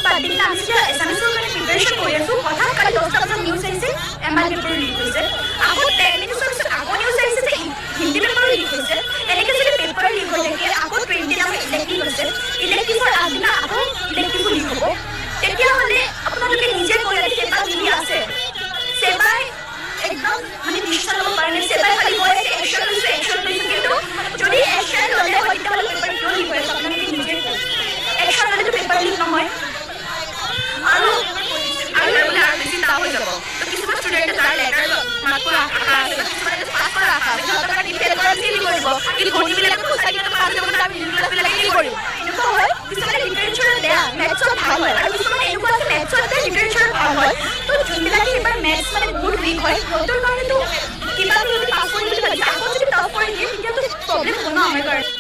বাদ দি কিনে আমি যেতিয়া এছামিছৰ কাৰণে প্ৰিপেৰেশ্যন কৰি আছোঁ হঠাৎ কালি 10টা বজাত নিউজ আহিছে এমআই পেপাৰ লিক হৈছে আকৌ 10 মিনিটৰ পিছত আকৌ নিউজ আহিছে যে হিন্দী পেপাৰ লিক হৈছে এনেকৈ যদি পেপাৰ লিক হৈ থাকে আকৌ 20 দিন আমাৰ ইলেক্টিভ হৈছে ইলেক্টিভৰ আগদিনা আকৌ ইলেক্টিভো লিক হ'ব তেতিয়াহ'লে আপোনালোকে নিজে কৈ আছে চেবা মিলি আছে চেবাই একদম মানে নিশ্চয় ল'ব পাৰে নাই চেবাই খালি কৈ আছে একশ্যন লৈছোঁ কিন্তু যদি একশ্যন ল'লে হয় তেতিয়াহ'লে পেপাৰ কিয় লিক হৈ আছে আপোনালোকে নিজে কওক একশ্যন ল'লেতো পেপাৰ লিক নহয় আৰু বেছি টাফ হৈ যাব তো কিছুমান ষ্টুডেণ্টে তাৰ লেটাৰ মাৰ্কৰ আশা আছে কিছুমানে পাছ কৰাৰ আশা আছে সিহঁতৰ কাৰণে ফেইল কৰা ফেইল কৰিব কিন্তু ঘড়ীবিলাকত সঁচাই কিনে পাছ যাব আমি মিডিল ক্লাছবিলাকে কি কৰিম এনেকুৱা হয় কিছুমানে লিটাৰেচাৰত বেয়া মেথছত ভাল হয় আৰু কিছুমানে এনেকুৱা আছে মেথছতে লিটাৰেচাৰত ভাল হয় তো যোনবিলাকে এইবাৰ মেথছ মানে বহুত উইক হয় সিহঁতৰ কাৰণেতো কিবা যদি পাছ কৰিম বুলি ভাবিছে আকৌ যদি টাফ কৰি দিয়ে তেতিয়াতো প্ৰব্লেম হ'ব ন আমাৰ কাৰণে